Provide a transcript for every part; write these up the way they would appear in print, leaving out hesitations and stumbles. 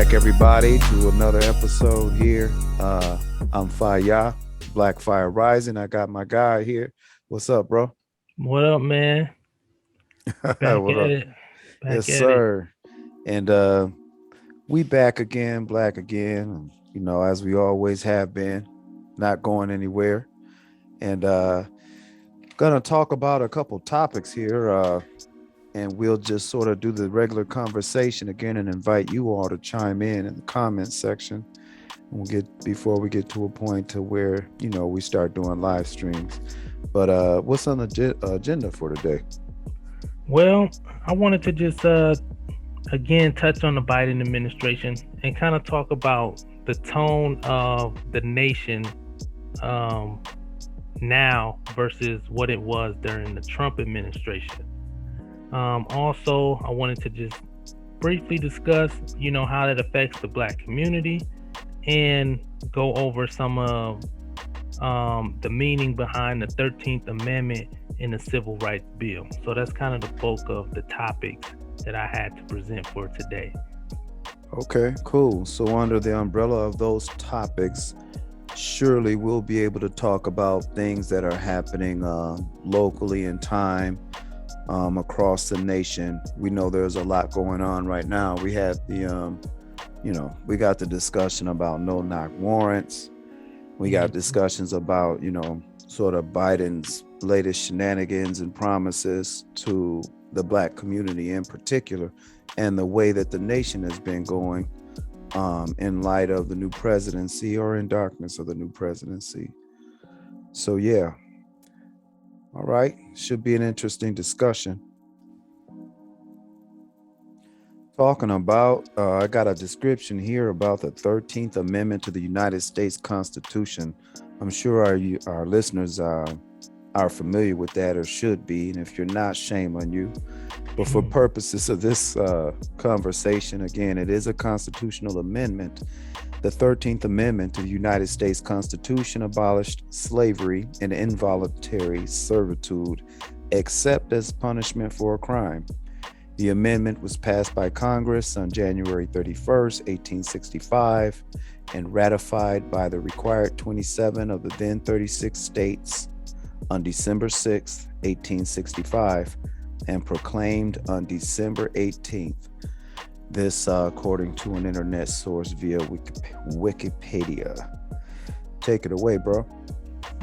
back, everybody, to another episode here. I'm Fire, BLACKFIRE-RISING. I got my guy here. What's up, bro? What up, man? Back What at up? it. Yes, Back at it. sir. And we back again, black again. As we always have been, not going anywhere. And gonna talk about a couple topics here. And we'll just sort of do the regular conversation again and invite you all to chime in the comment section. We'll get before we get to a point to where we start doing live streams. But what's on the agenda for today? Well, I wanted to just again touch on the Biden administration and kind of talk about the tone of the nation now versus what it was during the Trump administration. Also, I wanted to just briefly discuss, how that affects the Black community and go over some of the meaning behind the 13th Amendment in the Civil Rights Bill. So that's kind of the bulk of the topics that I had to present for today. Okay, cool. So under the umbrella of those topics, surely we'll be able to talk about things that are happening locally in time across the nation. We know there's a lot going on right now. We had we got the discussion about no-knock warrants. We got discussions about, sort of Biden's latest shenanigans and promises to the Black community in particular, and the way that the nation has been going in light of the new presidency or in darkness of the new presidency. So, yeah. All right. Should be an interesting discussion. Talking about, I got a description here about the 13th Amendment to the United States Constitution. I'm sure our listeners are familiar with that, or should be. And if you're not, shame on you. But for purposes of this conversation, again, it is a constitutional amendment. The 13th Amendment to the United States Constitution abolished slavery and involuntary servitude, except as punishment for a crime. The amendment was passed by Congress on January 31st, 1865, and ratified by the required 27 of the then 36 states on December 6, 1865, and proclaimed on December 18th. This according to an internet source via Wikipedia. Take it away, bro.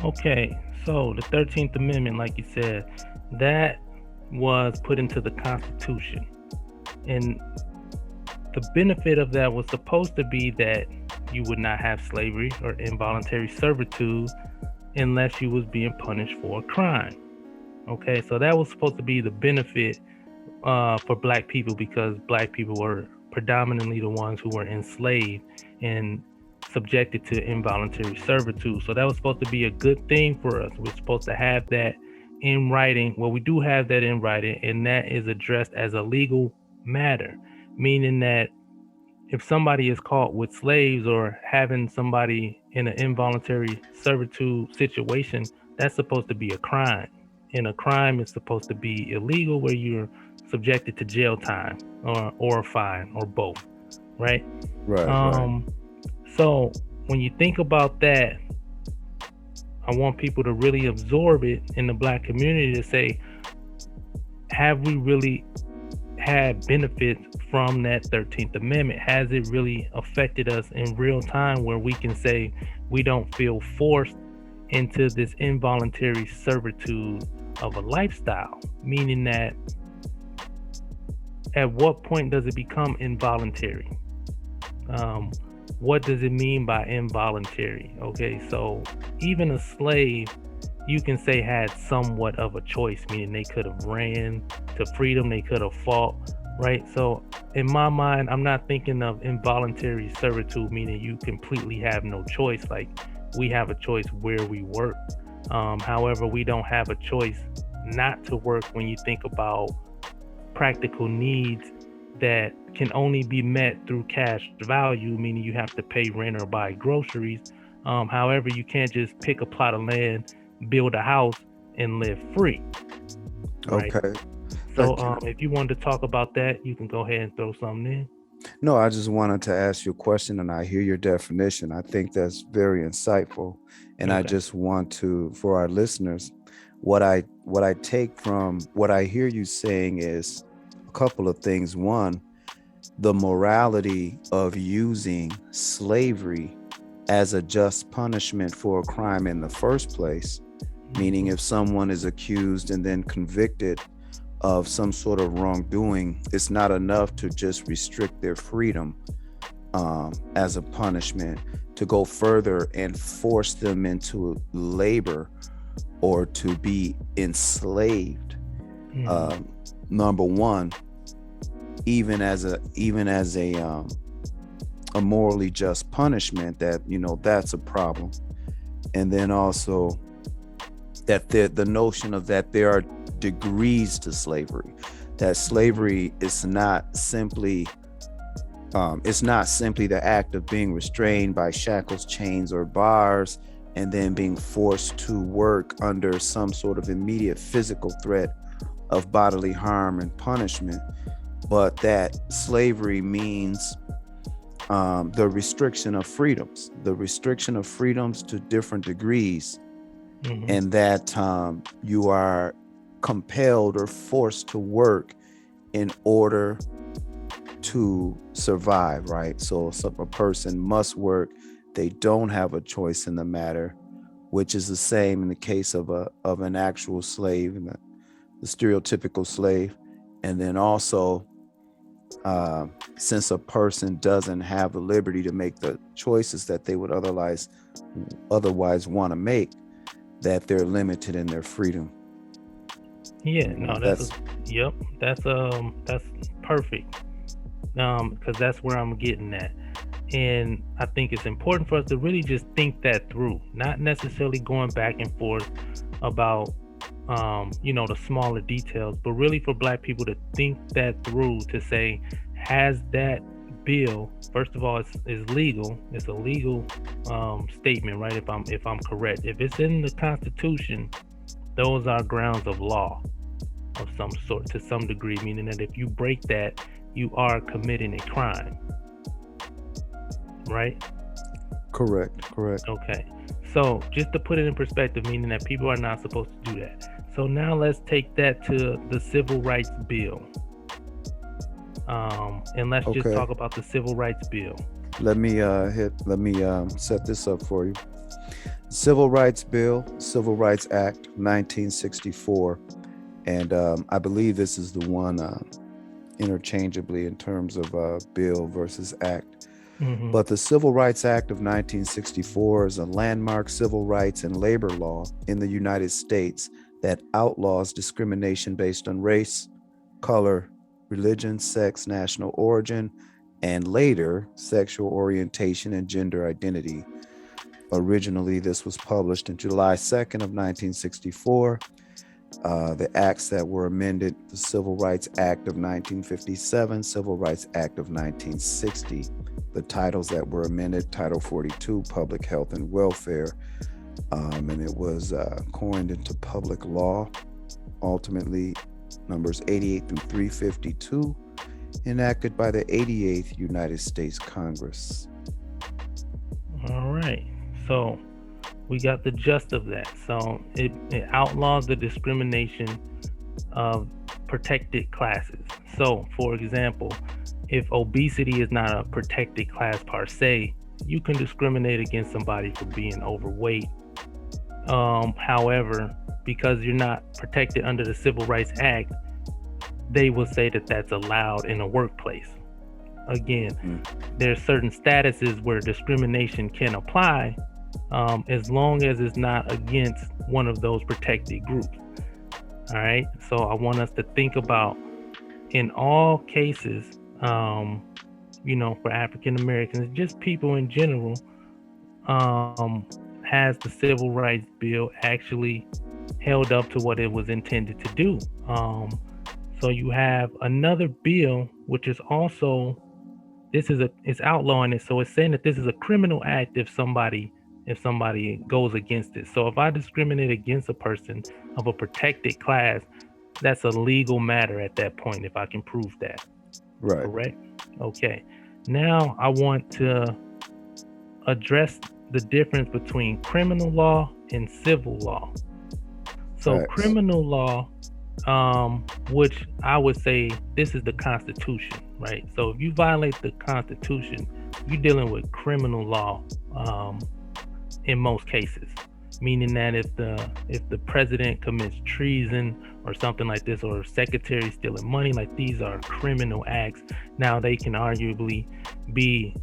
Okay, so the 13th Amendment, like you said, that was put into the Constitution. And the benefit of that was supposed to be that you would not have slavery or involuntary servitude unless you was being punished for a crime. Okay, so that was supposed to be the benefit for Black people, because Black people were predominantly the ones who were enslaved and subjected to involuntary servitude. So that was supposed to be a good thing for us. We're supposed to have that in writing. Well, we do have that in writing, and that is addressed as a legal matter, meaning that if somebody is caught with slaves or having somebody in an involuntary servitude situation, that's supposed to be a crime. And a crime is supposed to be illegal, where you're subjected to jail time or a fine or both, right? Right. So when you think about that, I want people to really absorb it in the Black community to say, have we really had benefits from that 13th Amendment? Has it really affected us in real time, where we can say we don't feel forced into this involuntary servitude of a lifestyle? Meaning that at what point does it become involuntary? What does it mean by involuntary? Okay, so even a slave, you can say, had somewhat of a choice, meaning they could have ran to freedom, they could have fought, right? So in my mind, I'm not thinking of involuntary servitude meaning you completely have no choice. Like, we have a choice where we work. However, we don't have a choice not to work when you think about practical needs that can only be met through cash value, meaning you have to pay rent or buy groceries. However, you can't just pick a plot of land, build a house, and live free. Right? Okay. So if you wanted to talk about that, you can go ahead and throw something in. No, I just wanted to ask you a question, and I hear your definition. I think that's very insightful, and I Okay. just want to, for our listeners, what I take from what I hear you saying is a couple of things. One, the morality of using slavery as a just punishment for a crime in the first place, meaning Hmm. if someone is accused and then convicted of some sort of wrongdoing, it's not enough to just restrict their freedom as a punishment, to go further and force them into labor or to be enslaved. Hmm. Um, Number one, even as a morally just punishment, that that's a problem. And then also that the notion of that there are degrees to slavery, that slavery is not simply it's not simply the act of being restrained by shackles, chains, or bars, and then being forced to work under some sort of immediate physical threat of bodily harm and punishment, but that slavery means the restriction of freedoms to different degrees, Hmm. and that you are compelled or forced to work in order to survive, right? So a person must work. They don't have a choice in the matter, which is the same in the case of an actual slave and the stereotypical slave. And then also, uh, since a person doesn't have the liberty to make the choices that they would otherwise want to make, that they're limited in their freedom. Yeah, no, That's yep, that's perfect. Because that's where I'm getting at. And I think it's important for us to really just think that through, not necessarily going back and forth about the smaller details, but really for black people to think that through, to say, has that bill, first of all, is legal. It's a legal statement, right? If I'm correct, if it's in the Constitution, those are grounds of law of some sort to some degree, meaning that if you break that, you are committing a crime, right? correct. Correct. Okay. So just to put it in perspective, meaning that people are not supposed to do that. So now let's take that to the Civil Rights Bill. And let's just Okay. talk about the Civil Rights Bill. Let me set this up for you. Civil Rights Bill, Civil Rights Act 1964, and I believe this is the one interchangeably in terms of bill versus act. Hmm. But the Civil Rights Act of 1964 is a landmark civil rights and labor law in the United States that outlaws discrimination based on race, color, religion, sex, national origin, and later sexual orientation and gender identity. Originally, this was published in July 2nd of 1964. The acts that were amended: the Civil Rights Act of 1957, Civil Rights Act of 1960. The titles that were amended: Title 42, Public Health and Welfare, and it was coined into public law, ultimately numbers 88 through 352, enacted by the 88th United States Congress. All right. So we got the gist of that. So it outlaws the discrimination of protected classes. So, for example, if obesity is not a protected class per se, you can discriminate against somebody for being overweight. However, because you're not protected under the Civil Rights Act, they will say that that's allowed in a workplace. Again, Mm, there's certain statuses where discrimination can apply, as long as it's not against one of those protected groups. All right. So I want us to think about, in all cases, for African Americans, just people in general, um, has the Civil Rights Bill actually held up to what it was intended to do? So you have another bill, which is also, it's outlawing it. So it's saying that this is a criminal act if somebody goes against it. So if I discriminate against a person of a protected class, that's a legal matter at that point if I can prove that. right. Correct? Okay. Now I want to address the difference between criminal law and civil law. So, Facts. criminal law, which I would say this is the Constitution, right? So, if you violate the Constitution, you're dealing with criminal law um, in most cases, meaning that if the president commits treason or something like this, or secretary stealing money, like these are criminal acts. Now they can arguably be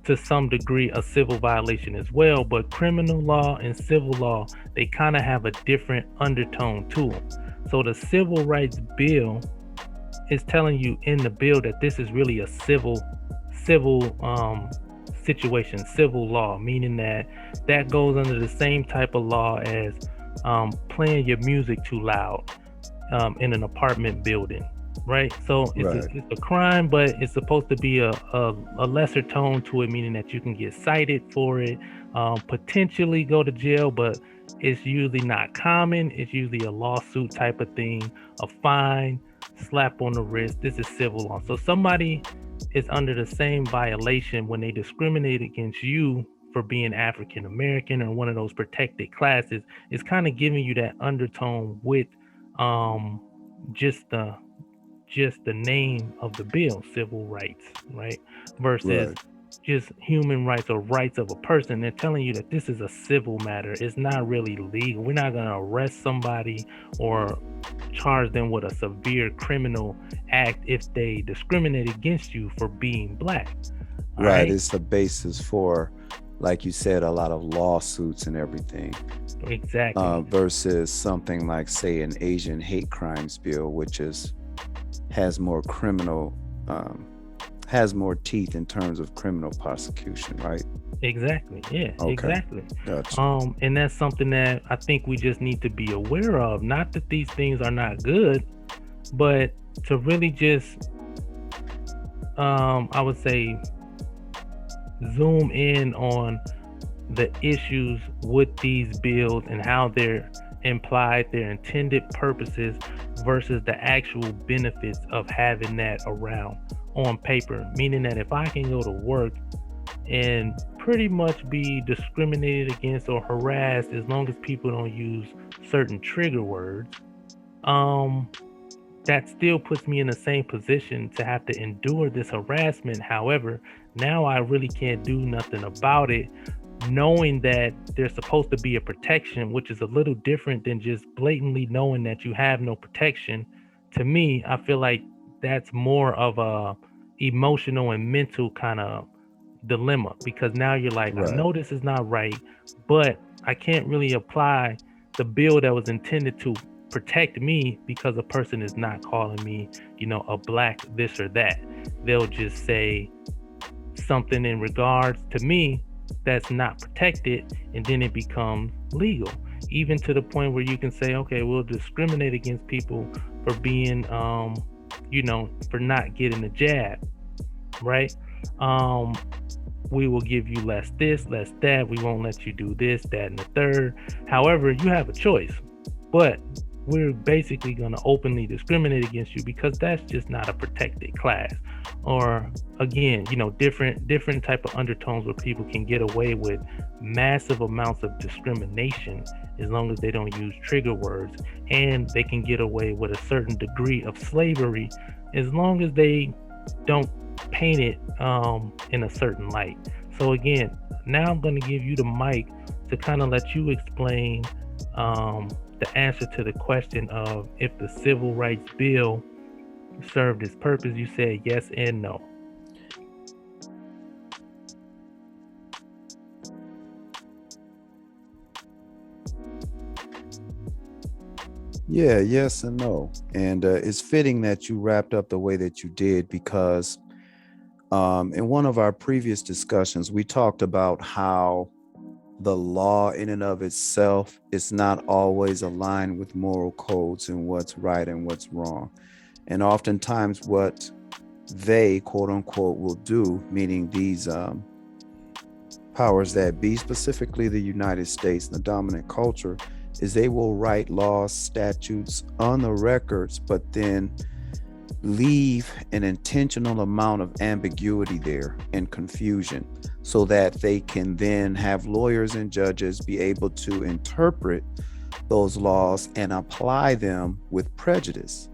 to some degree a civil violation as well, but criminal law and civil law, they kind of have a different undertone to them. So the civil rights bill is telling you in the bill that this is really a civil situation, civil law, meaning that that goes under the same type of law as playing your music too loud in an apartment building, right? So it's a, Right. it's a crime, but it's supposed to be a lesser tone to it, meaning that you can get cited for it, potentially go to jail, but it's usually not common. It's usually a lawsuit type of thing, a fine, slap on the wrist. This is civil law. So somebody is under the same violation when they discriminate against you for being African American or one of those protected classes. It's kind of giving you that undertone with um just the name of the bill, civil rights, right, versus Right. just human rights or rights of a person. They're telling you that this is a civil matter. It's not really legal. We're not going to arrest somebody or charge them with a severe criminal act if they discriminate against you for being black. All Right. right. It's the basis for, like you said, a lot of lawsuits and everything. Exactly. Versus something like, say, an Asian hate crimes bill, which is has more criminal, um, has more teeth in terms of criminal prosecution, right? Exactly. Yeah, Okay, exactly. gotcha. And that's something that I think we just need to be aware of. Not that these things are not good, but to really just I would say zoom in on the issues with these bills and how they're implied, their intended purposes versus the actual benefits of having that around on paper. Meaning that if I can go to work and pretty much be discriminated against or harassed as long as people don't use certain trigger words, um, that still puts me in the same position to have to endure this harassment. However, now I really can't do nothing about it, knowing that there's supposed to be a protection, which is a little different than just blatantly knowing that you have no protection. To me, I feel like that's more of a emotional and mental kind of dilemma, because now you're like, I Right. know this is not right, but I can't really apply the bill that was intended to protect me because a person is not calling me, a black this or that. They'll just say something in regards to me that's not protected, and then it becomes legal. Even to the point where you can say, okay, we'll discriminate against people for being, for not getting a jab, right? Um, we will give you less this, less that. We won't let you do this, that, and the third. However, you have a choice, but we're basically going to openly discriminate against you because that's just not a protected class. Or again, different type of undertones where people can get away with massive amounts of discrimination as long as they don't use trigger words, and they can get away with a certain degree of slavery as long as they don't paint it in a certain light. So again, now I'm going to give you the mic to kind of let you explain the answer to the question of if the Civil Rights Bill served its purpose. You said yes and no. Yeah, yes and no. And it's fitting that you wrapped up the way that you did because in one of our previous discussions, we talked about how the law in and of itself is not always aligned with moral codes and what's right and what's wrong. And oftentimes, what they, quote unquote, will do, meaning these powers that be, specifically the United States and the dominant culture, is they will write laws, statutes on the records, but then leave an intentional amount of ambiguity there and confusion so that they can then have lawyers and judges be able to interpret those laws and apply them with prejudice.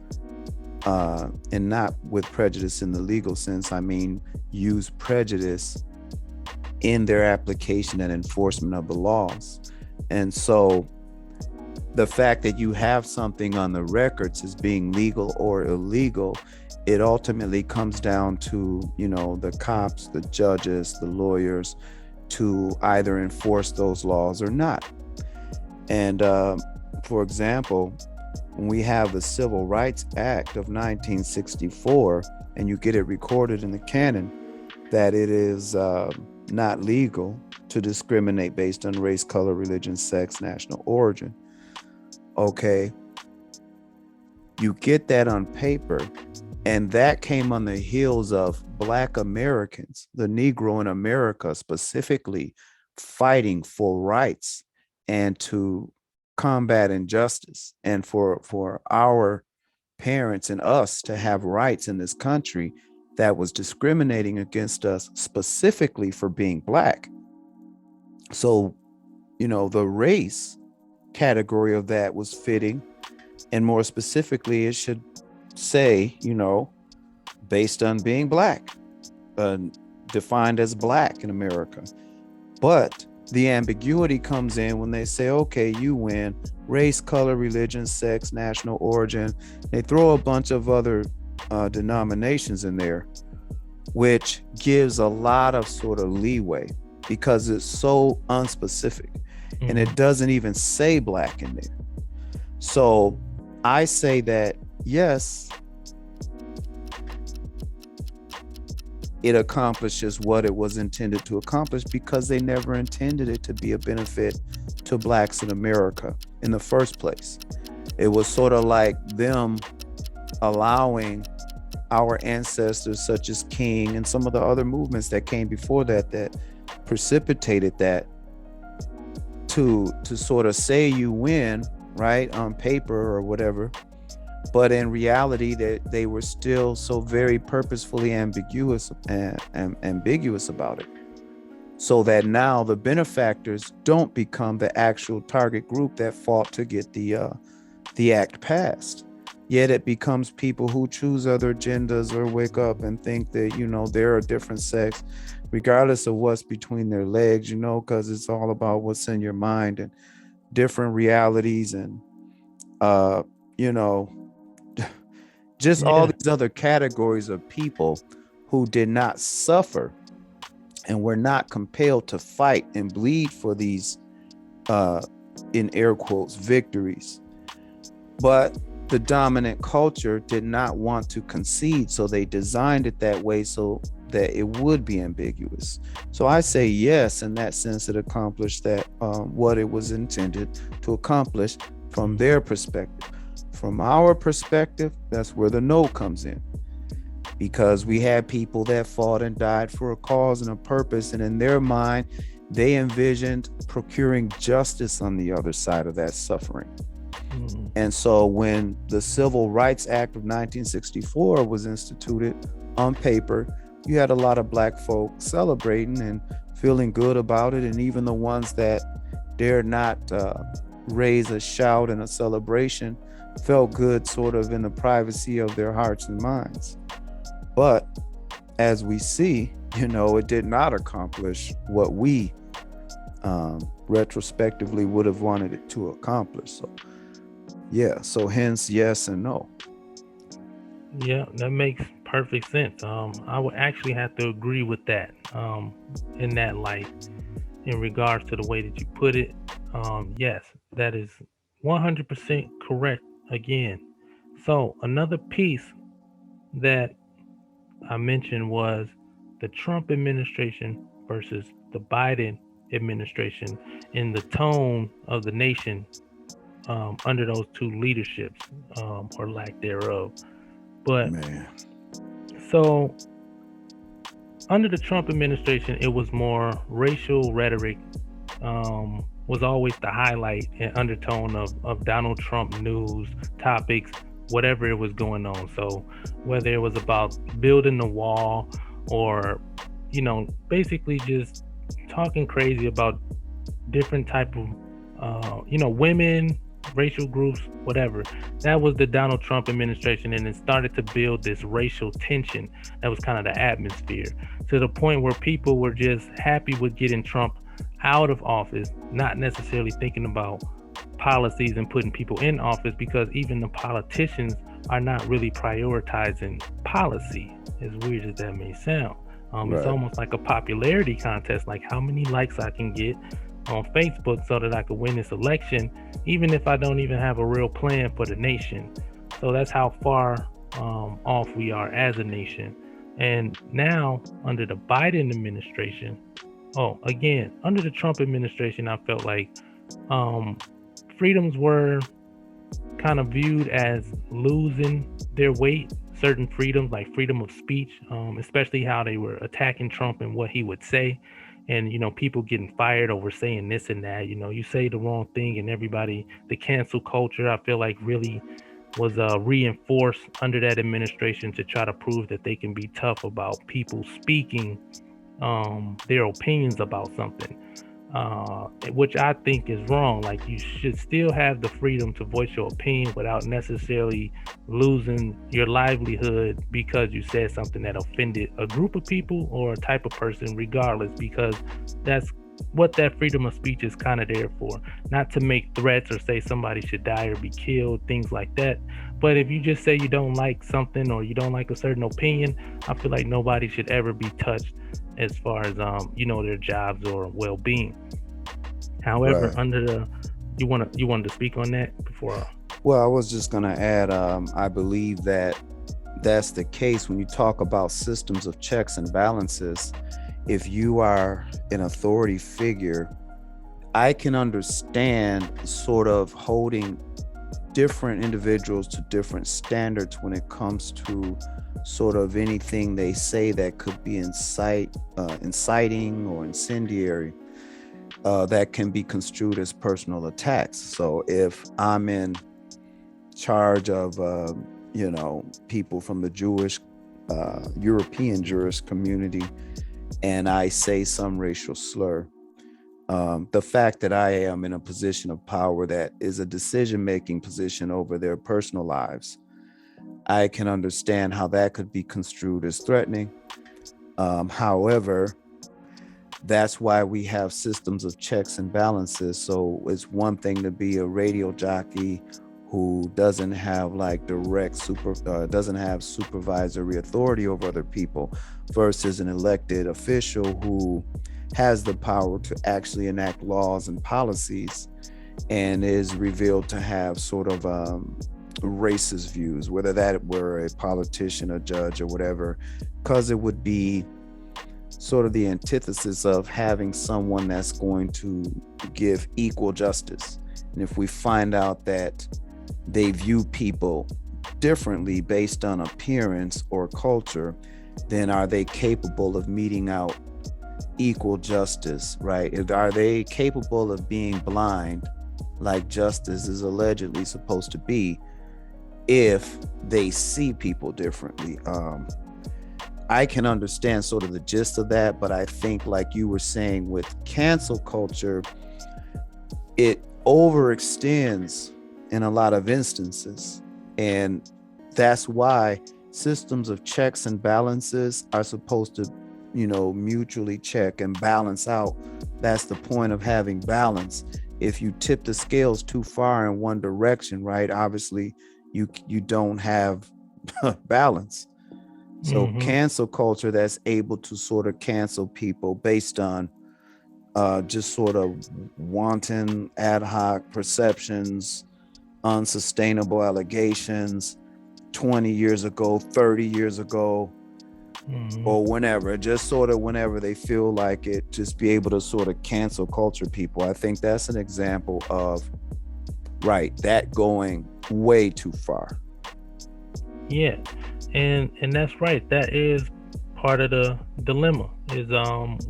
And not with prejudice in the legal sense, I mean, use prejudice in their application and enforcement of the laws. And so the fact that you have something on the records as being legal or illegal, it ultimately comes down to, the cops, the judges, the lawyers to either enforce those laws or not. And for example, when we have the Civil Rights Act of 1964, and you get it recorded in the canon that it is not legal to discriminate based on race, color, religion, sex, national origin. Okay, you get that on paper, and that came on the heels of Black Americans, the Negro in America specifically, fighting for rights and to combat injustice, and for our parents and us to have rights in this country that was discriminating against us specifically for being Black. So, the race category of that was fitting. And more specifically, it should say, based on being Black, defined as Black in America. But the ambiguity comes in when they say, okay, you win race, color, religion, sex, national origin. They throw a bunch of other denominations in there, which gives a lot of sort of leeway because it's so unspecific. Mm-hmm. And it doesn't even say Black in there. So I say that, yes, it accomplishes what it was intended to accomplish because they never intended it to be a benefit to Blacks in America in the first place. It was sort of like them allowing our ancestors such as King and some of the other movements that came before that precipitated that to sort of say you win, right, on paper or whatever, but in reality that they were still so very purposefully ambiguous about it, so that now the benefactors don't become the actual target group that fought to get the act passed. Yet it becomes people who choose other agendas or wake up and think that, they're a different sex, regardless of what's between their legs, because it's all about what's in your mind and different realities and, just all these other categories of people who did not suffer and were not compelled to fight and bleed for these, in air quotes, victories. But the dominant culture did not want to concede, so they designed it that way so that it would be ambiguous. So I say yes, in that sense, it accomplished that what it was intended to accomplish from their perspective. From our perspective, that's where the no comes in, because we had people that fought and died for a cause and a purpose, and in their mind, they envisioned procuring justice on the other side of that suffering. Mm-hmm. And so when the Civil Rights Act of 1964 was instituted on paper, you had a lot of Black folk celebrating and feeling good about it. And even the ones that dared not raise a shout and a celebration felt good sort of in the privacy of their hearts and minds. But as we see, it did not accomplish what we retrospectively would have wanted it to accomplish. So yeah, so hence yes and no. Yeah, that makes perfect sense. I would actually have to agree with that in that light, in regards to the way that you put it. Yes, that is 100% correct again. So another piece that I mentioned was the Trump administration versus the Biden administration in the tone of the nation under those two leaderships, or lack thereof. But so under the Trump administration, it was more racial rhetoric, was always the highlight and undertone of Donald Trump news topics, whatever it was going on. So whether it was about building the wall or, basically just talking crazy about different type of women, racial groups, whatever. That was the Donald Trump administration, and it started to build this racial tension that was kind of the atmosphere, to the point where people were just happy with getting Trump out of office, not necessarily thinking about policies and putting people in office, because even the politicians are not really prioritizing policy, as weird as that may sound. It's Right. almost like a popularity contest, like how many likes I can get on Facebook so that I could win this election, even if I don't even have a real plan for the nation. So that's how far off we are as a nation. And now, under the Biden administration, again, under the Trump administration, I felt like um, freedoms were kind of viewed as losing their weight. Certain freedoms, like freedom of speech, especially how they were attacking Trump and what he would say, and people getting fired over saying this and that. You say the wrong thing, and everybody, the cancel culture, I feel like really was reinforced under that administration to try to prove that they can be tough about people speaking their opinions about something, which I think is wrong. Like, you should still have the freedom to voice your opinion without necessarily losing your livelihood because you said something that offended a group of people or a type of person, regardless, because that's what that freedom of speech is kind of there for. Not to make threats or say somebody should die or be killed, things like that. But if you just say you don't like something or you don't like a certain opinion, I feel like nobody should ever be touched as far as their jobs or well-being. However, Right. under the you wanted to speak on that before? Well, I was just going to add, I believe that that's the case when you talk about systems of checks and balances. If you are an authority figure, I can understand sort of holding different individuals to different standards when it comes to sort of anything they say that could be inciting or incendiary, that can be construed as personal attacks. So if I'm in charge of, people from the Jewish, European Jewish community, and I say some racial slur, the fact that I am in a position of power that is a decision-making position over their personal lives, I can understand how that could be construed as threatening. However, that's why we have systems of checks and balances. So it's one thing to be a radio jockey who doesn't have like doesn't have supervisory authority over other people, versus an elected official who has the power to actually enact laws and policies and is revealed to have sort of racist views, whether that were a politician, a judge, or whatever, because it would be sort of the antithesis of having someone that's going to give equal justice. And if we find out that they view people differently based on appearance or culture, then are they capable of meting out equal justice, right? Are they capable of being blind like justice is allegedly supposed to be if they see people differently? I can understand sort of the gist of that, but I think, like you were saying with cancel culture, it overextends in a lot of instances. And that's why systems of checks and balances are supposed to, mutually check and balance out. That's the point of having balance. If you tip the scales too far in one direction, right, obviously you don't have balance. So Mm-hmm. cancel culture that's able to sort of cancel people based on just sort of wanton ad hoc perceptions, unsustainable allegations 20 years ago, 30 years ago, Mm-hmm. or whenever, just sort of whenever they feel like it, just be able to sort of cancel culture people. I think that's an example of, right, that going way too far. Yeah, and that's right. That is part of the dilemma. Is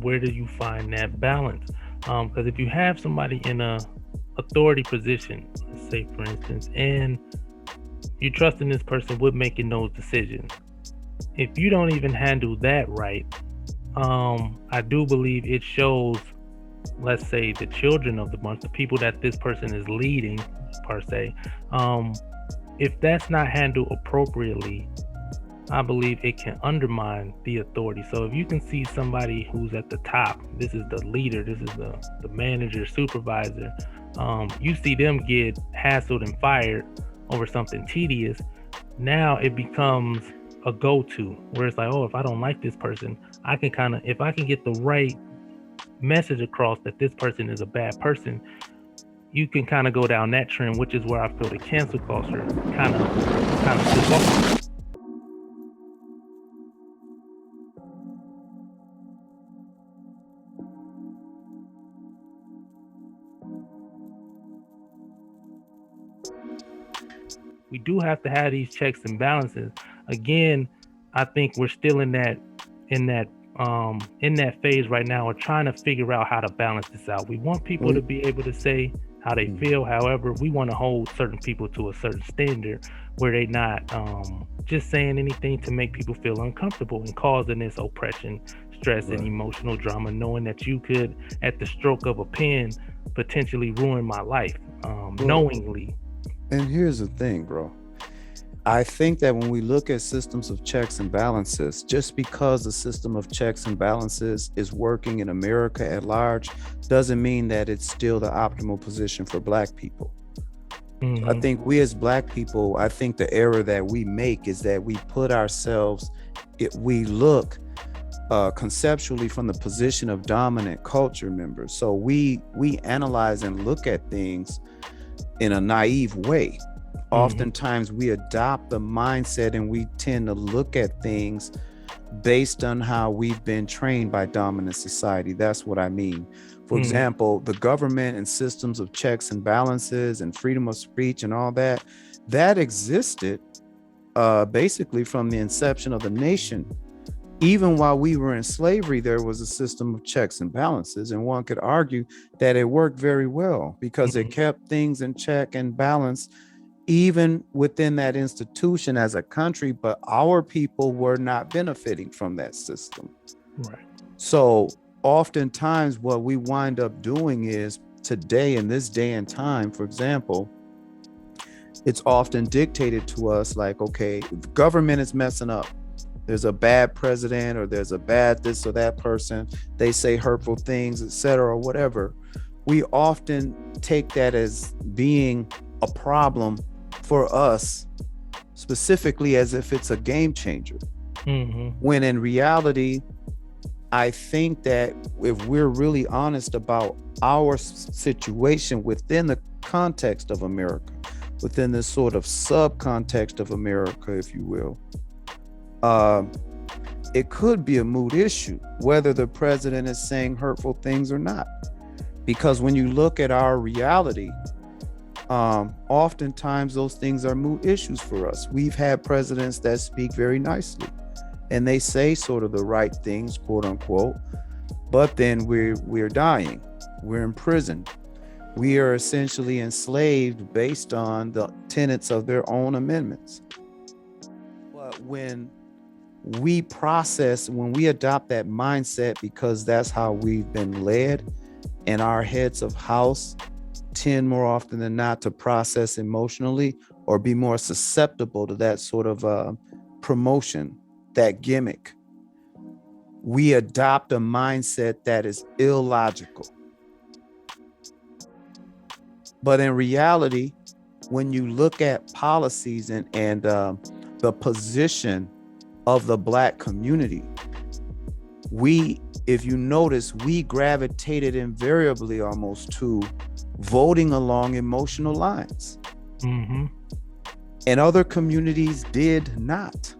where do you find that balance? Because if you have somebody in a authority position, let's say for instance, and You trust in this person with making those decisions. If you don't even handle that right, I do believe it shows, let's say, the children of the bunch, the people that this person is leading, per se. Um, if that's not handled appropriately, I believe it can undermine the authority. So if you can see somebody who's at the top, this is the leader, this is the manager, supervisor, you see them get hassled and fired over something tedious, now it becomes a go-to where it's like, oh, if I don't like this person, I can kind of, if I can get the right message across that this person is a bad person, you can kind of go down that trend, which is where I feel the cancel culture kind of took off. We do have to have these checks and balances. Again, I think we're still in that in that phase right now of trying to figure out how to balance this out. We want people to be able to say how they feel. However, we want to hold certain people to a certain standard where they not just saying anything to make people feel uncomfortable and causing this oppression, stress, and emotional drama, knowing that you could, at the stroke of a pen, potentially ruin my life knowingly. And here's the thing, bro. I think that when we look at systems of checks and balances, just because the system of checks and balances is working in America at large doesn't mean that it's still the optimal position for Black people. Mm-hmm. I think we as Black people, I think the error that we make is that we put ourselves, we look conceptually from the position of dominant culture members. So we analyze and look at things in a naive way. Oftentimes we adopt the mindset and we tend to look at things based on how we've been trained by dominant society. That's what I mean. For example, the government and systems of checks and balances and freedom of speech and all that, that existed basically from the inception of the nation. Even while we were in slavery, there was a system of checks and balances, and one could argue that it worked very well because it kept things in check and balance even within that institution as a country, but our people were not benefiting from that system. Right. So oftentimes what we wind up doing is today, in this day and time, for example, it's often dictated to us like, okay, the government is messing up. There's a bad president or there's a bad this or that person. They say hurtful things, etc., or whatever. We often take that as being a problem for us, specifically as if it's a game changer. When in reality, I think that if we're really honest about our situation within the context of America, within this sort of sub-context of America, if you will, it could be a moot issue, whether the president is saying hurtful things or not. Because when you look at our reality, oftentimes those things are moot issues for us. We've had presidents that speak very nicely and they say sort of the right things, quote unquote, but then we're dying, we're imprisoned, we are essentially enslaved based on the tenets of their own amendments. But when we adopt that mindset, because that's how we've been led, and our heads of house tend more often than not to process emotionally or be more susceptible to that sort of promotion, that gimmick. We adopt a mindset that is illogical. But in reality, when you look at policies and the position of the Black community, if you notice, we gravitated invariably almost to voting along emotional lines. And other communities did not.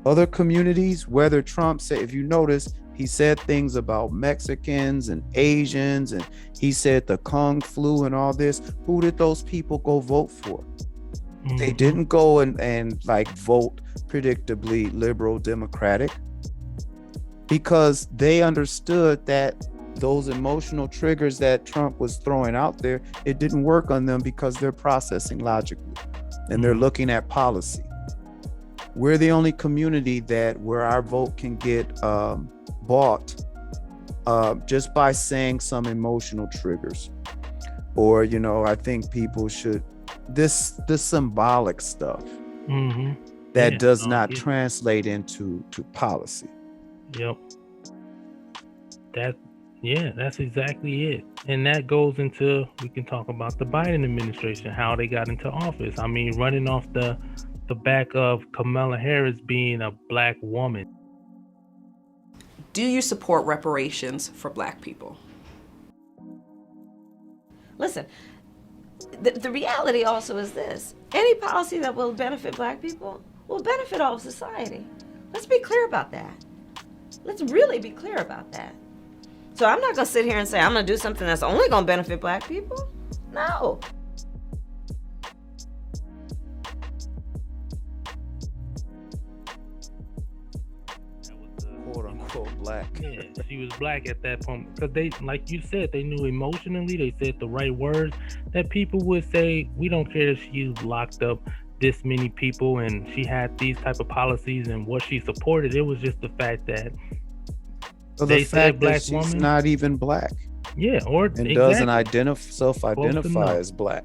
Other communities, whether Trump said, if you notice, he said things about Mexicans and Asians, and he said the Kung flu and all this. Who did those people go vote for? They didn't go and like vote predictably liberal Democratic, because they understood that those emotional triggers that Trump was throwing out there, it didn't work on them because they're processing logically. and they're looking at policy. We're the only community that where our vote can get bought just by saying some emotional triggers, or I think people should this symbolic stuff that does not translate into policy. Yep. That's exactly it. And that goes into, we can talk about the Biden administration, how they got into office. I mean, running off the back of Kamala Harris being a black woman. Do you support reparations for black people? Listen, the reality also is this. Any policy that will benefit black people will benefit all of society. Let's be clear about that. Let's really be clear about that. So I'm not going to sit here and say I'm going to do something that's only going to benefit black people. No. Quote unquote black. Yeah, she was black at that point because they, like you said, they knew emotionally, they said the right words that people would say, we don't care if she's locked up this many people and she had these type of policies and what she supported. It was just the fact that they said black woman, she's not even black. Yeah, or and exactly. Doesn't self-identify as black.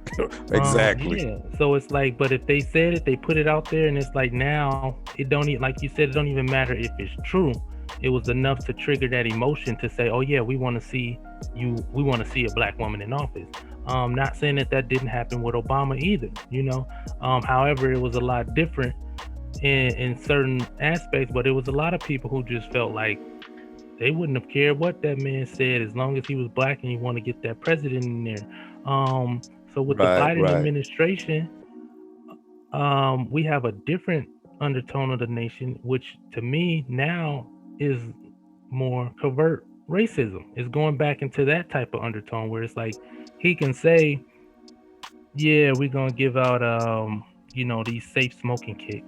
Exactly. Yeah. So it's like, but if they said it, they put it out there, and it's like now it don't even, like you said, it don't even matter if it's true. It was enough to trigger that emotion to say, oh yeah, we want to see a black woman in office. Not saying that didn't happen with Obama either, however, it was a lot different in certain aspects, but it was a lot of people who just felt like they wouldn't have cared what that man said as long as he was black and you want to get that president in there. So with the Biden administration, we have a different undertone of the nation, which to me now is more covert racism. It's going back into that type of undertone where it's like he can say, yeah, we're going to give out, these safe smoking kits,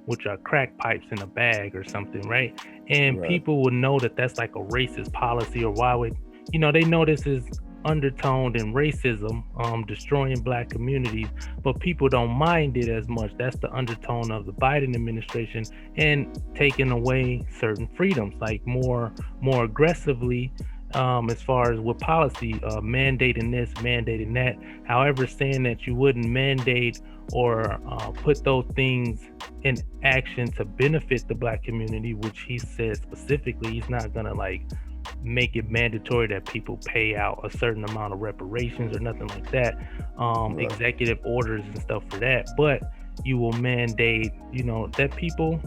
which are crack pipes in a bag or something, right? And people would know that that's like a racist policy, or why would, they know this is undertoned in racism, destroying black communities, but people don't mind it as much. That's the undertone of the Biden administration, and taking away certain freedoms, like more aggressively, as far as with policy, mandating this, mandating that. However, saying that you wouldn't mandate or put those things in action to benefit the black community, which he said specifically he's not gonna like make it mandatory that people pay out a certain amount of reparations or nothing like that, executive orders and stuff for that, but you will mandate that people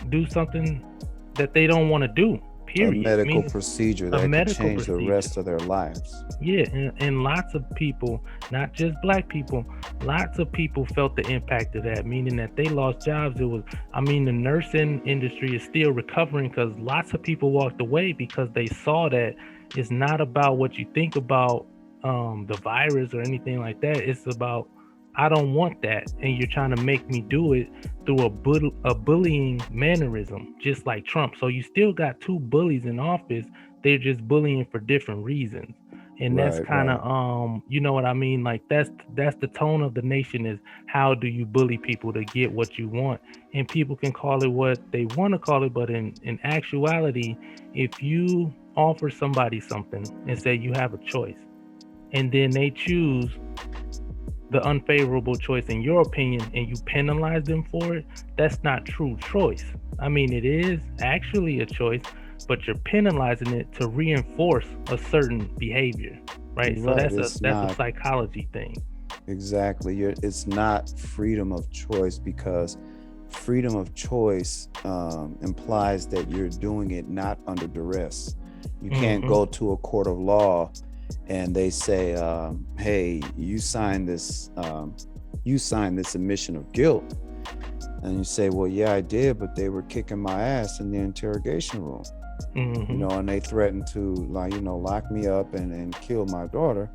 do something that they don't want to do. Period. A medical procedure that could change the rest of their lives. Yeah, and lots of people, not just black people, lots of people felt the impact of that, meaning that they lost jobs. The nursing industry is still recovering because lots of people walked away because they saw that it's not about what you think about the virus or anything like that. It's about, I don't want that, and you're trying to make me do it through a bullying mannerism, just like Trump. So you still got two bullies in office. They're just bullying for different reasons, and that's kind of you know what I mean? Like that's the tone of the nation, is how do you bully people to get what you want? And people can call it what they want to call it, but in actuality, if you offer somebody something and say you have a choice, and then they choose the unfavorable choice in your opinion and you penalize them for it, that's not true choice. I mean, it is actually a choice, but you're penalizing it to reinforce a certain behavior, right? So that's a psychology thing. Exactly. It's not freedom of choice, because freedom of choice implies that you're doing it not under duress. You can't go to a court of law and they say, hey, you signed this admission of guilt, and you say, well, yeah, I did, but they were kicking my ass in the interrogation room, and they threatened to lock me up and kill my daughter,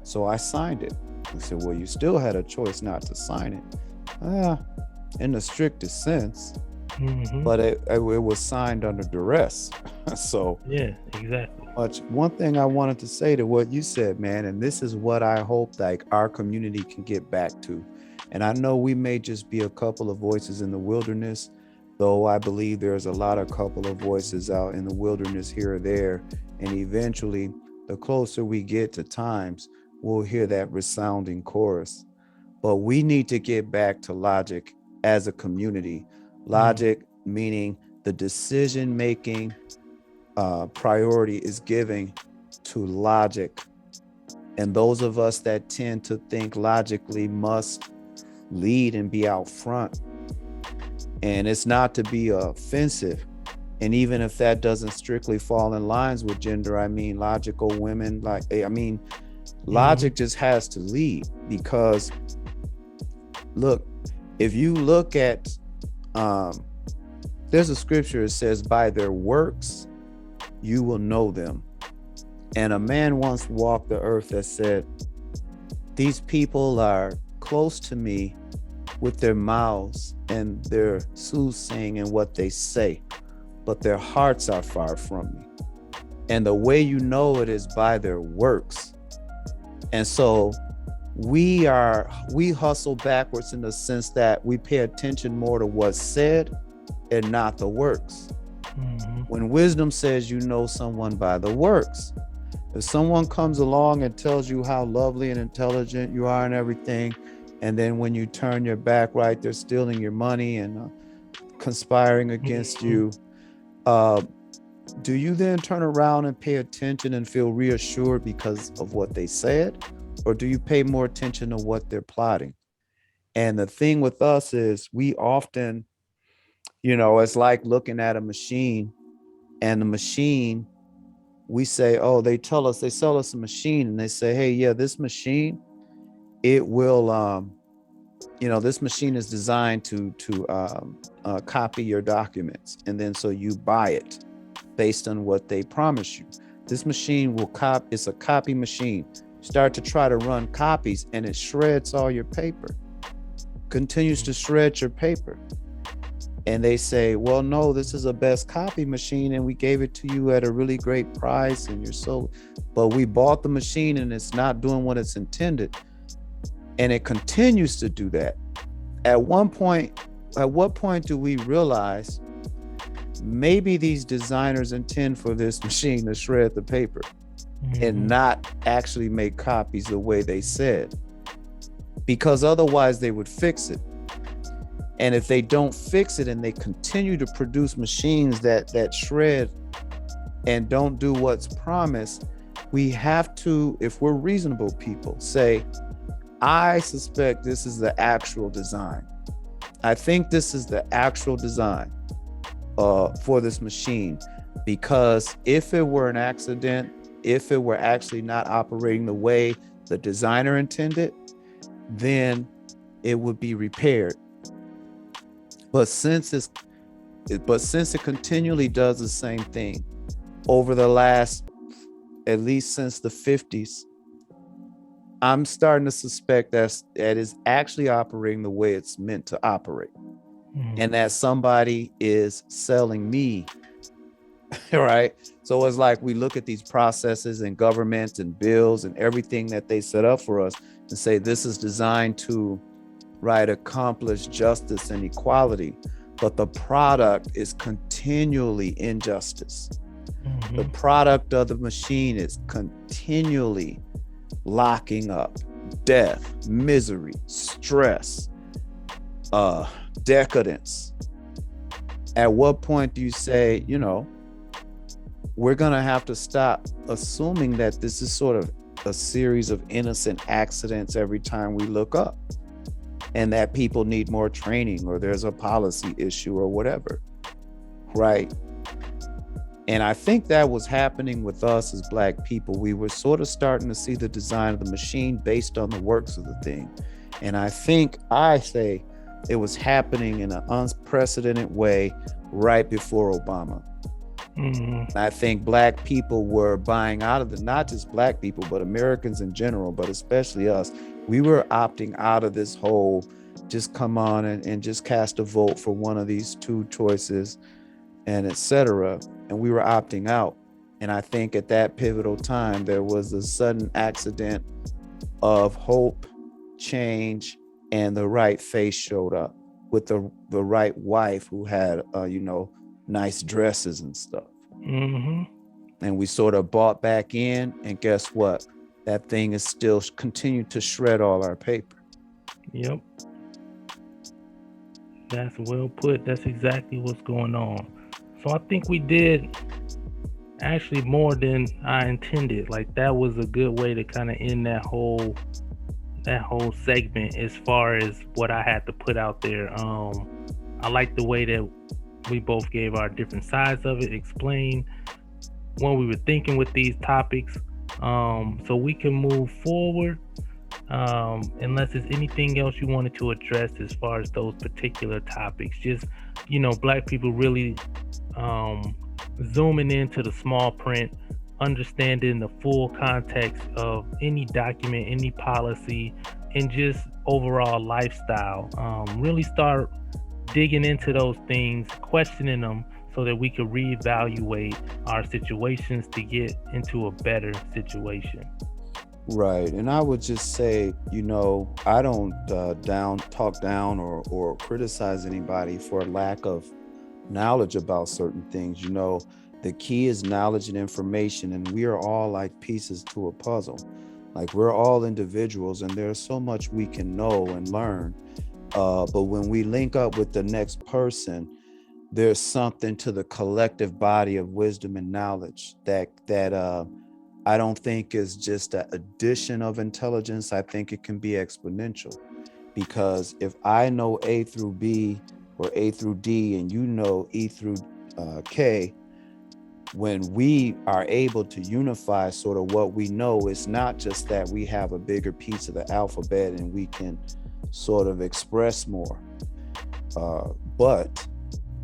so I signed it. I said, well, you still had a choice not to sign it, in the strictest sense, but it was signed under duress. So yeah, exactly. But one thing I wanted to say to what you said, man, and this is what I hope like our community can get back to, And I know we may just be a couple of voices in the wilderness, though I believe there's a lot of couple of voices out in the wilderness here or there. And eventually, the closer we get to times, we'll hear that resounding chorus. But we need to get back to logic as a community. Logic meaning the decision making priority is giving to logic. And those of us that tend to think logically must lead and be out front. And it's not to be offensive. And even if that doesn't strictly fall in lines with gender, I mean, logical women, logic just has to lead. Because look, if you look at, there's a scripture that says, by their works, you will know them. And a man once walked the earth that said, these people are close to me with their mouths and their soothsaying and what they say, but their hearts are far from me. And the way you know it is by their works. And so we hustle backwards in the sense that we pay attention more to what's said and not the works. When wisdom says you know someone by the works, if someone comes along and tells you how lovely and intelligent you are and everything, and then when you turn your back, right, they're stealing your money and conspiring against you, do you then turn around and pay attention and feel reassured because of what they said? Or do you pay more attention to what they're plotting? And the thing with us is we often, it's like looking at a machine, and the machine, we say, oh, they sell us a machine, and they say, hey, yeah, this machine, it will, this machine is designed to copy your documents. And then so you buy it based on what they promise you. This machine will it's a copy machine. Start to try to run copies and it shreds all your paper, continues to shred your paper. And they say, well, no, this is a best copy machine and we gave it to you at a really great price and but we bought the machine and it's not doing what it's intended. And it continues to do that. At what point do we realize maybe these designers intend for this machine to shred the paper and not actually make copies the way they said? Because otherwise they would fix it. And if they don't fix it and they continue to produce machines that shred and don't do what's promised, we have to, if we're reasonable people, say, I suspect this is the actual design. I think this is the actual design for this machine, because if it were an accident, if it were actually not operating the way the designer intended, then it would be repaired. But since it continually does the same thing over the last, at least since the 50s, I'm starting to suspect that is actually operating the way it's meant to operate. And that somebody is selling me, right? So it's like we look at these processes and government and bills and everything that they set up for us and say this is designed to, right, accomplish justice and equality, but the product is continually injustice. The product of the machine is continually locking up death, misery, stress, decadence. At what point do you say, we're gonna have to stop assuming that this is sort of a series of innocent accidents every time we look up, and that people need more training or there's a policy issue or whatever, right? And I think that was happening with us as Black people. We were sort of starting to see the design of the machine based on the works of the thing. And I say it was happening in an unprecedented way right before Obama. I think Black people were buying out of not just Black people, but Americans in general, but especially us. We were opting out of this whole just come on and just cast a vote for one of these two choices and etc. And we were opting out. And I think at that pivotal time, there was a sudden accident of hope, change, and the right face showed up with the right wife who had nice dresses and stuff. Mm-hmm. And we sort of bought back in, and guess what? That thing is still continued to shred all our paper. Yep. That's well put. That's exactly what's going on. So I think we did actually more than I intended. Like that was a good way to kind of end that whole segment as far as what I had to put out there. I like the way that we both gave our different sides of it, explain what we were thinking with these topics, so we can move forward. Unless there's anything else you wanted to address as far as those particular topics, just black people really um, zooming into the small print, understanding the full context of any document, any policy, and just overall lifestyle. Really start digging into those things, questioning them, so that we could reevaluate our situations to get into a better situation. Right. And I would just say, I don't talk down or criticize anybody for lack of knowledge about certain things. The key is knowledge and information, and we are all like pieces to a puzzle. Like we're all individuals, and there's so much we can know and learn. But when we link up with the next person, there's something to the collective body of wisdom and knowledge that I don't think is just an addition of intelligence. I think it can be exponential, because if I know A through B or A through D and you know E through K, when we are able to unify sort of what we know, it's not just that we have a bigger piece of the alphabet and we can sort of express more, but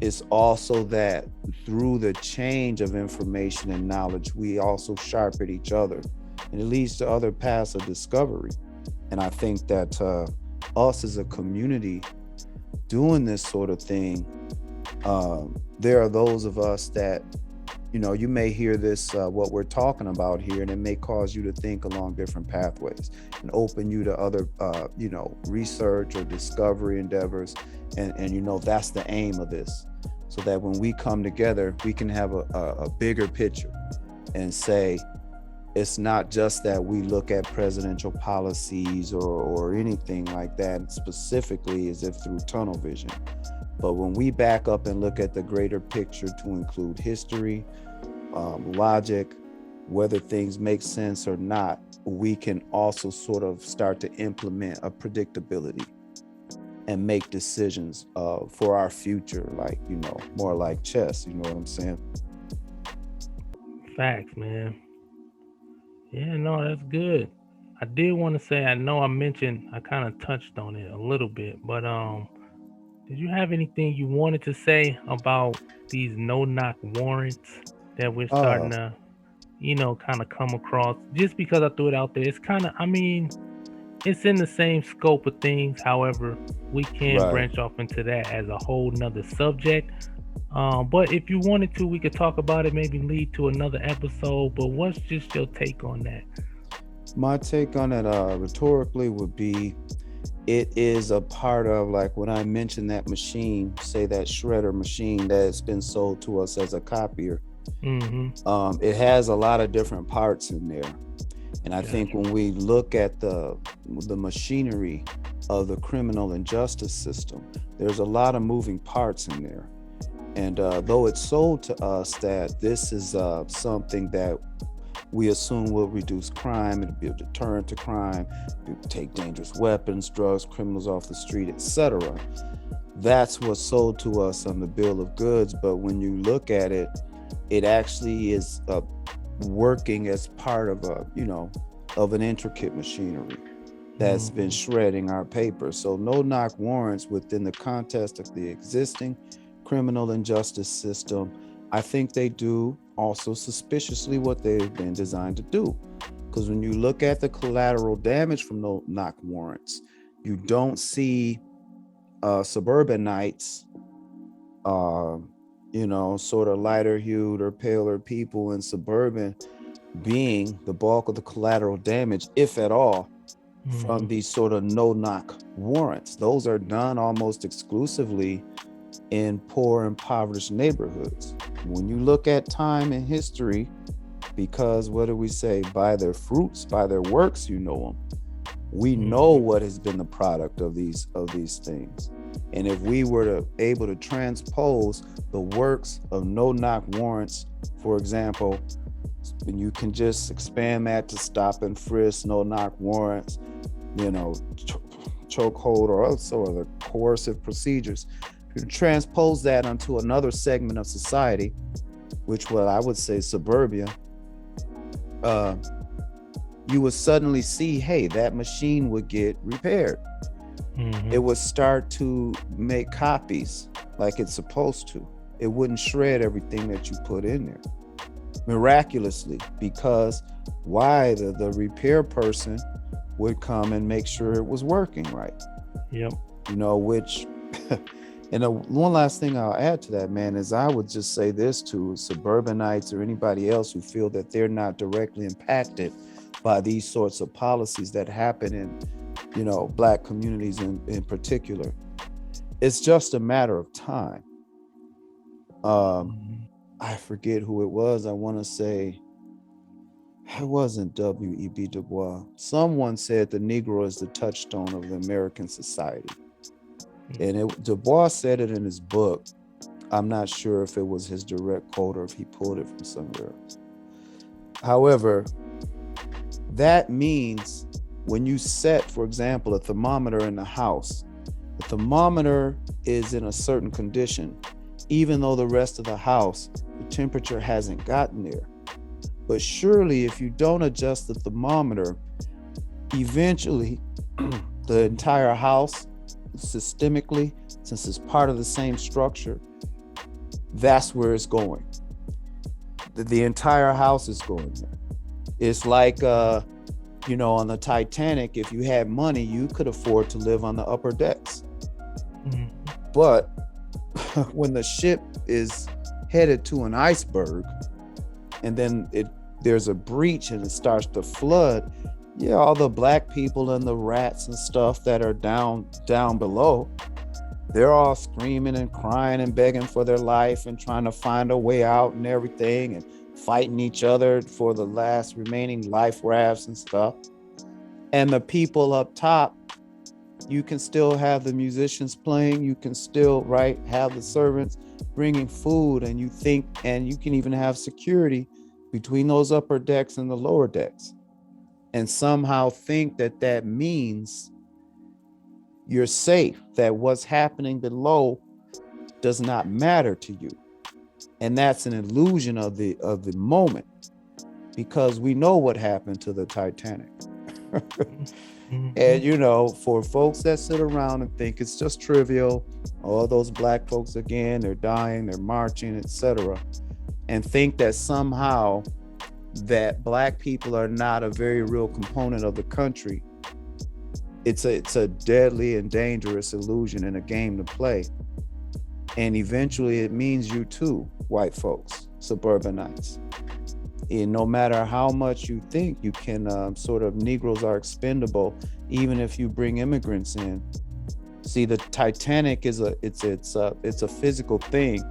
it's also that through the change of information and knowledge, we also sharpen each other, and it leads to other paths of discovery. And I think that us as a community doing this sort of thing, there are those of us that, you may hear this, what we're talking about here, and it may cause you to think along different pathways and open you to other, research or discovery endeavors. And that's the aim of this, so that when we come together, we can have a bigger picture and say, it's not just that we look at presidential policies or anything like that specifically as if through tunnel vision. But when we back up and look at the greater picture to include history, logic, whether things make sense or not, we can also sort of start to implement a predictability and make decisions for our future, like, more like chess, you know what I'm saying? Facts, man. Yeah, no, that's good. I did want to say, I know I kind of touched on it a little bit, but did you have anything you wanted to say about these no knock warrants that we're Uh, starting to, kind of come across? Just because I threw it out there, it's kind of, I mean, it's in the same scope of things. However, we can right. branch off into that as a whole nother subject. But if you wanted to, we could talk about it, maybe lead to another episode. But what's just your take on that? My take on it rhetorically would be, it is a part of, like, when I mentioned that machine, say that shredder machine that's been sold to us as a copier, it has a lot of different parts in there. And I think when we look at the machinery of the criminal and justice system, there's a lot of moving parts in there. And though it's sold to us that this is something that we assume will reduce crime, it'll be a deterrent to crime, it'll take dangerous weapons, drugs, criminals off the street, etc. That's what's sold to us on the bill of goods. But when you look at it, it actually is working as part of of an intricate machinery that's been shredding our paper. So no knock warrants within the context of the existing criminal and justice system, I think they do also suspiciously what they've been designed to do. Because when you look at the collateral damage from no knock warrants, you don't see suburbanites, sort of lighter hued or paler people in suburban being the bulk of the collateral damage, if at all. from these sort of no-knock warrants. Those are done almost exclusively in poor, impoverished neighborhoods. When you look at time and history, because what do we say? By their fruits, by their works, you know them. We know what has been the product of these things. And if we were to able to transpose the works of no-knock warrants, for example, and you can just expand that to stop and frisk, no-knock warrants, chokehold, or also other coercive procedures. If you transpose that onto another segment of society, which what I would say suburbia, you would suddenly see, hey, that machine would get repaired. It would start to make copies like it's supposed to. It wouldn't shred everything that you put in there. Miraculously, because why? The repair person would come and make sure it was working right. Yep. Which, and one last thing I'll add to that, man, is I would just say this to suburbanites or anybody else who feel that they're not directly impacted by these sorts of policies that happen in, Black communities in particular. It's just a matter of time. I forget who it was. I want to say it wasn't W.E.B. Du Bois. Someone said the Negro is the touchstone of the American society. And Du Bois said it in his book. I'm not sure if it was his direct quote or if he pulled it from somewhere else. However, that means when you set, for example, a thermometer in the house, the thermometer is in a certain condition, even though the rest of the house, the temperature hasn't gotten there. But surely if you don't adjust the thermometer, eventually the entire house, systemically, since it's part of the same structure, that's where it's going. The entire house is going there. It's like, on the Titanic, if you had money, you could afford to live on the upper decks. But when the ship is headed to an iceberg and then there's a breach and it starts to flood, all the Black people and the rats and stuff that are down below, they're all screaming and crying and begging for their life and trying to find a way out and everything, and fighting each other for the last remaining life rafts and stuff. And the people up top, you can still have the musicians playing, you can still have the servants bringing food, and you can even have security between those upper decks and the lower decks, and somehow think that means you're safe, that what's happening below does not matter to you. And that's an illusion of the moment, because we know what happened to the Titanic. And for folks that sit around and think it's just trivial, all those Black folks again, they're dying, they're marching, etc., and think that somehow that Black people are not a very real component of the country, it's a deadly and dangerous illusion and a game to play. And eventually it means you too, white folks, suburbanites. And no matter how much you think you can Negroes are expendable, even if you bring immigrants in. See, the Titanic is a physical thing,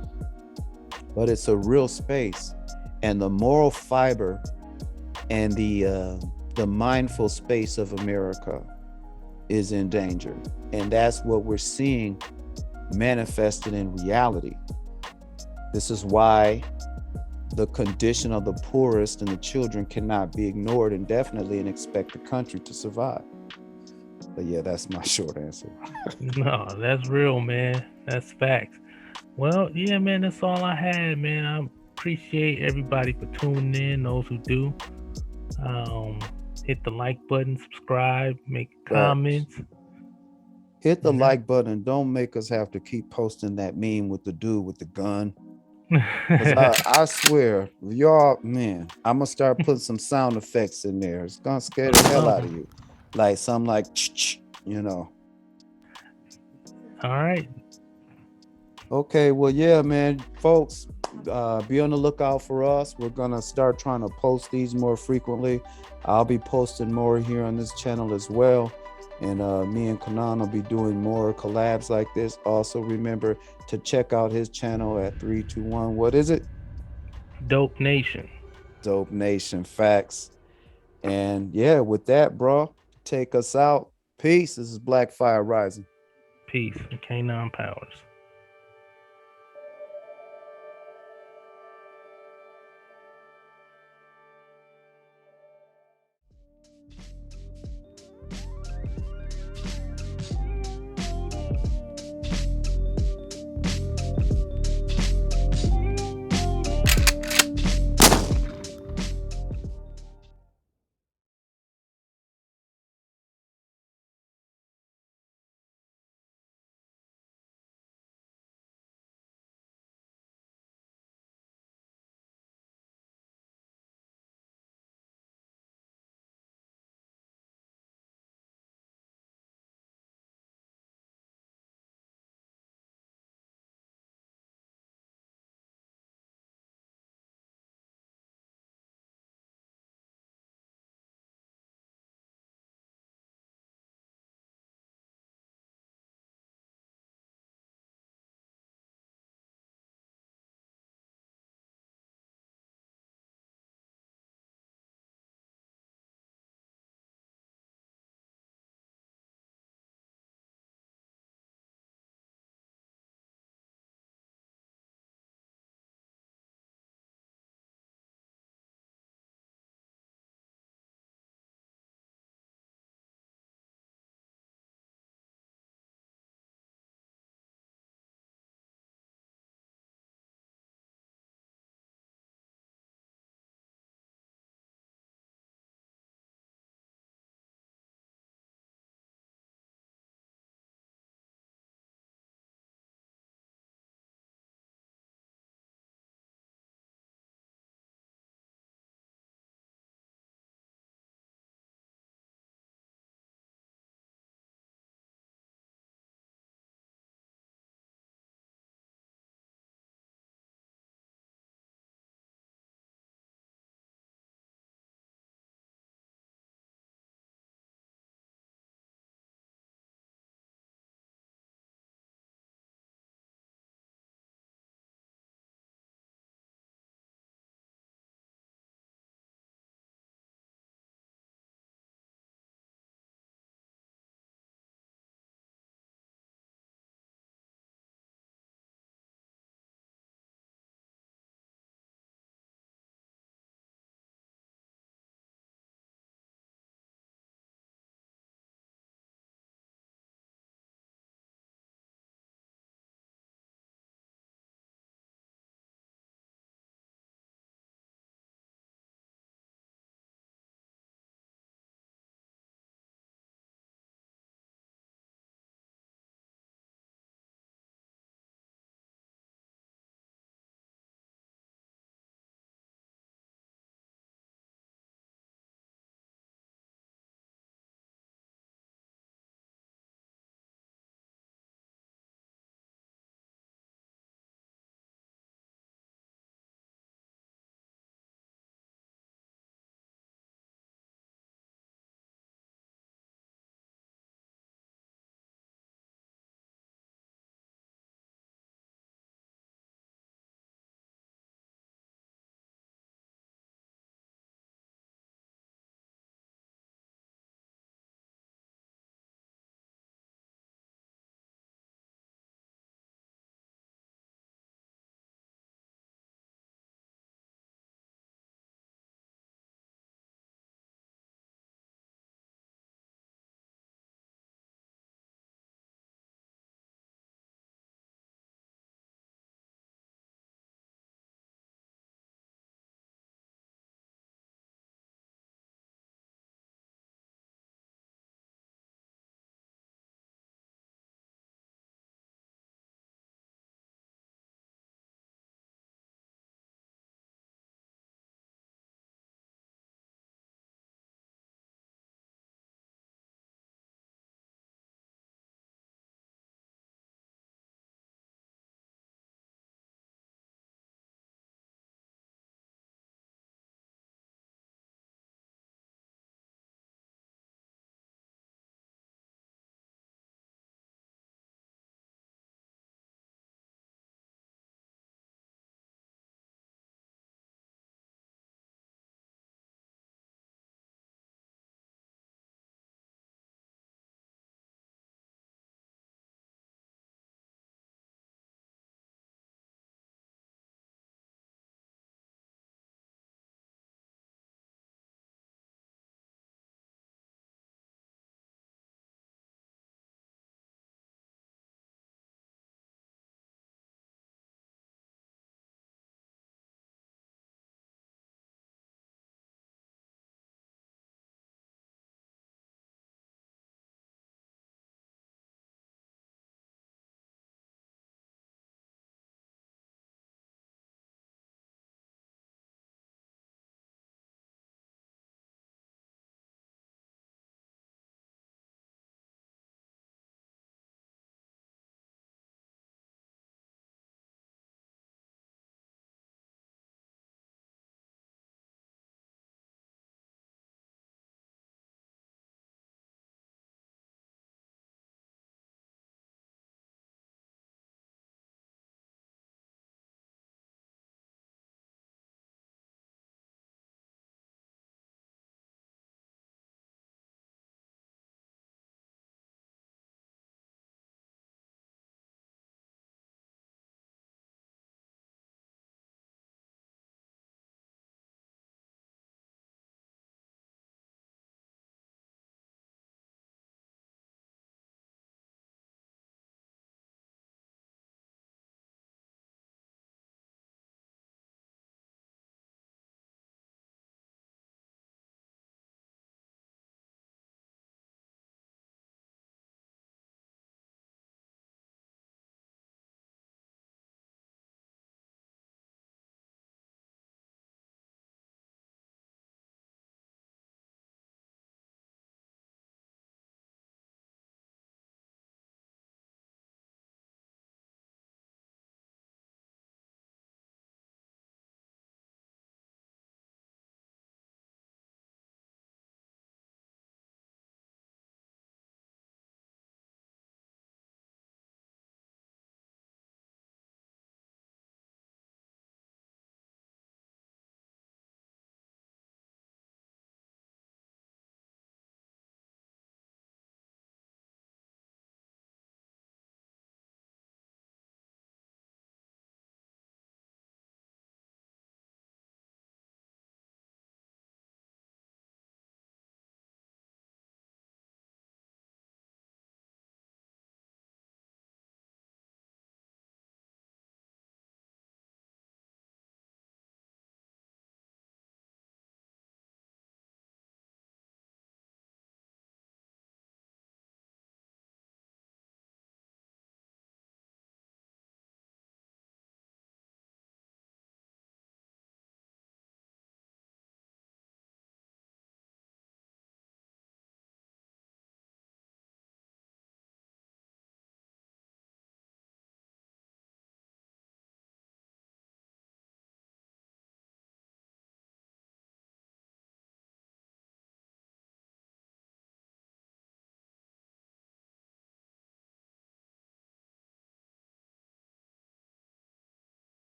but it's a real space. And the moral fiber and the mindful space of America is in danger. And that's what we're seeing manifested in reality. This is why the condition of the poorest and the children cannot be ignored indefinitely and expect the country to survive. But yeah, that's my short answer. No, that's real, man. That's facts. Well, yeah, man, that's all I had, man. I appreciate everybody for tuning in, those who do. Hit the like button, subscribe, make comments. Hit the like button. Don't make us have to keep posting that meme with the dude with the gun. I swear, y'all, man, I'm gonna start putting some sound effects in there. It's gonna scare the hell out of you. Like something like, All right. Okay, well, yeah, man, folks, be on the lookout for us. We're gonna start trying to post these more frequently. I'll be posting more here on this channel as well. And me and Kanan will be doing more collabs like this. Also, remember to check out his channel at 321. What is it? Dope Nation. Dope Nation. Facts. And yeah, with that, bro, take us out. Peace. This is Black Fire Rising. Peace and K9 Powers.